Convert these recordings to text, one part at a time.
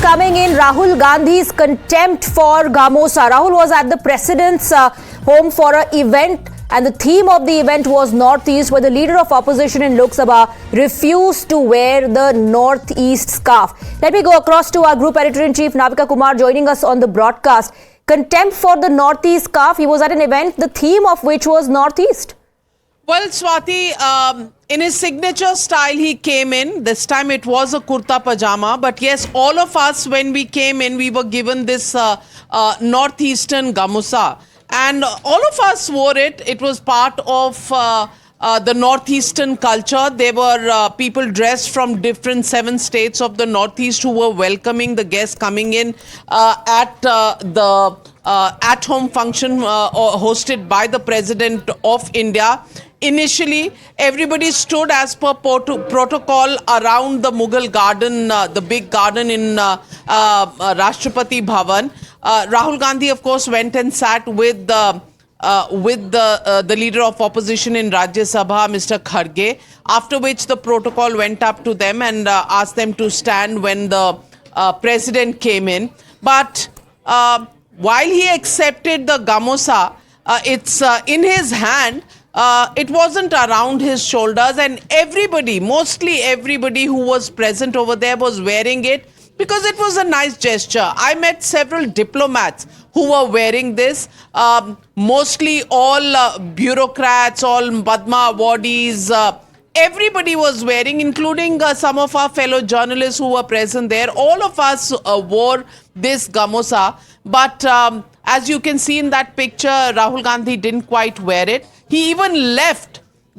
coming in. Rahul Gandhi's contempt for Gamosa. Rahul was at the president's home for an event, and the theme of the event was Northeast, where the leader of opposition in Lok Sabha refused to wear the Northeast scarf. Let me go across to our group editor-in-chief, Navika Kumar, joining us on the broadcast. Contempt for the Northeast scarf. He was at an event, the theme of which was Northeast. Well, Swati, in his signature style, he came in. This time it was a kurta pajama. But yes, all of us, when we came in, we were given this northeastern gamusa. And all of us wore it. It was part of the northeastern culture. There were people dressed from different 7 states of the northeast who were welcoming the guests coming in at the at-home function hosted by the President of India. Initially, everybody stood as per protocol around the Mughal garden, the big garden in Rashtrapati Bhavan. Rahul Gandhi, of course, went and sat with the leader of opposition in Rajya Sabha, Mr. Kharge, after which the protocol went up to them and asked them to stand when the president came in. But while he accepted the gamosa, it's in his hand. It wasn't around his shoulders, and everybody, mostly everybody who was present over there was wearing it because it was a nice gesture. I met several diplomats who were wearing this, mostly all bureaucrats, all Padma awardees. Everybody was wearing, including some of our fellow journalists who were present there. All of us wore this gamosa, but as you can see in that picture, Rahul Gandhi didn't quite wear it. He even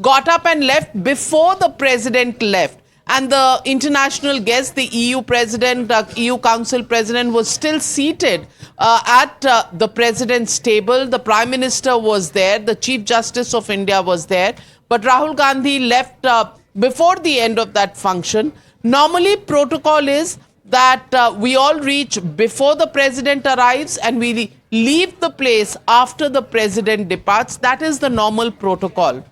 got up and left before the president left. And the international guest, the EU president, EU Council president, was still seated at the president's table. The Prime Minister was there. The Chief Justice of India was there. But Rahul Gandhi left before the end of that function. Normally, protocol is that we all reach before the president arrives and we leave the place after the president departs. That is the normal protocol.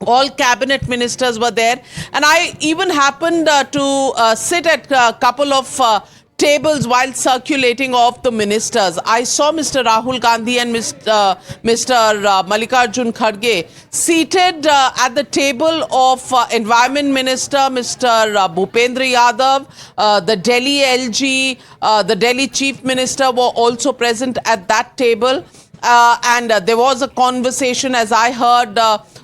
All cabinet ministers were there, and I even happened to sit at a couple of tables while circulating of the ministers. I saw Mr. Rahul Gandhi and Mr. Mallikarjun Kharge seated at the table of Environment Minister Mr. Bhupendra Yadav, the Delhi LG, the Delhi Chief Minister were also present at that table. And there was a conversation, as I heard,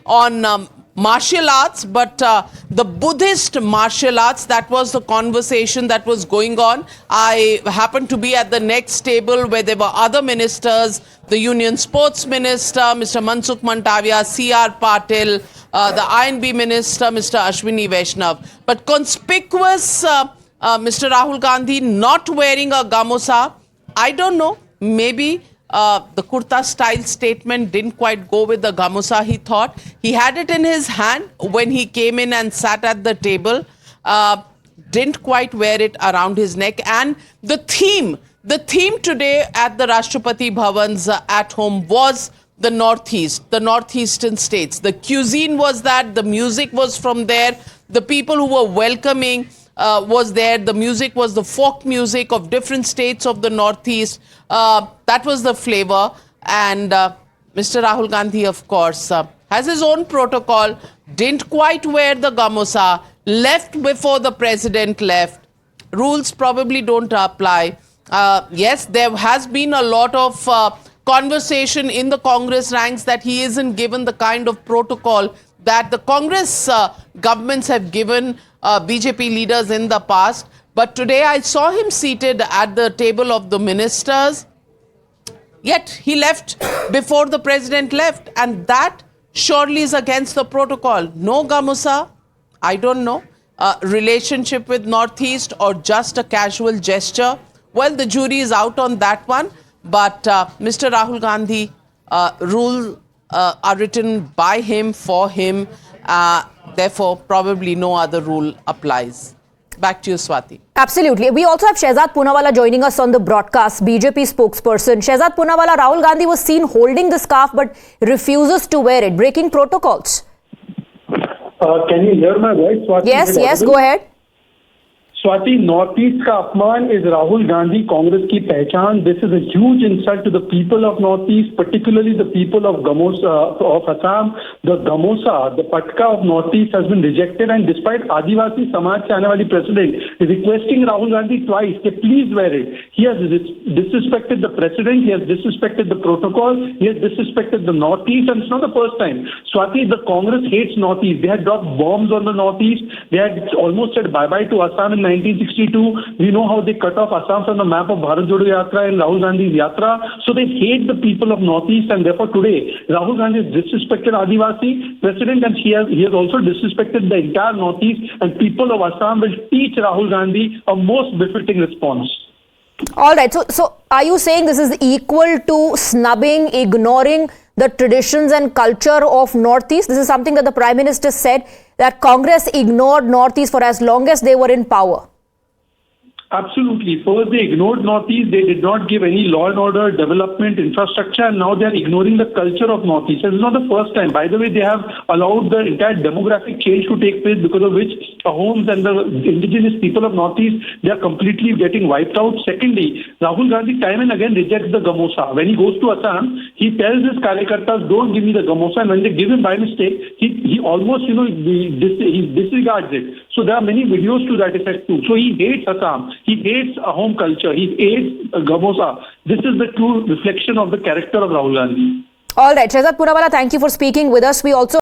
on martial arts, but the Buddhist martial arts, that was the conversation that was going on. I happened to be at the next table where there were other ministers, the Union Sports Minister, Mr. Mansukh Mandaviya, C.R. Patil, the INB Minister, Mr. Ashwini Vaishnav. But conspicuous, Mr. Rahul Gandhi not wearing a gamosa, I don't know, maybe the kurta style statement didn't quite go with the gamusa, he thought. He had it in his hand when he came in and sat at the table. Didn't quite wear it around his neck. And the theme today at the Rashtrapati Bhavan's at home was the Northeast, the Northeastern states. The cuisine was that, the music was from there, the people who were welcoming was there. The music was the folk music of different states of the Northeast. That was the flavor. And Mr. Rahul Gandhi, of course, has his own protocol, didn't quite wear the gamusa, left before the president left. Rules probably don't apply. Yes, there has been a lot of conversation in the Congress ranks that he isn't given the kind of protocol that the Congress governments have given BJP leaders in the past. But today I saw him seated at the table of the ministers, yet he left before the president left, and that surely is against the protocol. No gamusa, I don't know, relationship with Northeast or just a casual gesture. Well, the jury is out on that one, but Mr. Rahul Gandhi, rules are written by him, for him, therefore probably no other rule applies. Back to you, Swati. Absolutely. We also have Shehzad Poonawalla joining us on the broadcast, BJP spokesperson. Shehzad Poonawalla, Rahul Gandhi was seen holding the scarf but refuses to wear it, breaking protocols. Can you hear my voice, Swati? Yes, go ahead. Swati, north east का अपमान is Rahul Gandhi Congress की पहचान. This is a huge insult to the people of North East, particularly the people of of Assam. The Gamosa, the Patka of North East has been rejected, and despite Adivasi Samaj se aane wali president requesting Rahul Gandhi twice that please wear it, he has disrespected the president, he has disrespected the protocol, he has disrespected the North East, and it's not the first time. Swati, the Congress hates North East. They had dropped bombs on the North East. They had almost said bye-bye to Assam in 1962. We know how they cut off Assam from the map of Bharat Jodo Yatra and Rahul Gandhi's Yatra. So they hate the people of North East, and therefore today Rahul Gandhi has disrespected Adivasi president, and he has also disrespected the entire North East, and people of Assam will teach Rahul Gandhi a most befitting response. All right. So are you saying this is equal to snubbing, ignoring the traditions and culture of Northeast? This is something that the Prime Minister said, that Congress ignored Northeast for as long as they were in power. Absolutely. First, they ignored Northeast. They did not give any law and order, development, infrastructure, and now they are ignoring the culture of Northeast. It's not the first time. By the way, they have allowed the entire demographic change to take place, because of which the homes and the indigenous people of Northeast, they are completely getting wiped out. Secondly, Rahul Gandhi time and again rejects the Gamosa. When he goes to Assam, he tells his Karyakartas, don't give me the Gamosa, and when they give him by mistake, he almost, he disregards it. So there are many videos to that effect too. So he hates Assam. He hates a home culture. He hates Gamosa. This is the true reflection of the character of Rahul Gandhi. All right, Shehzad Poonawalla, thank you for speaking with us. We also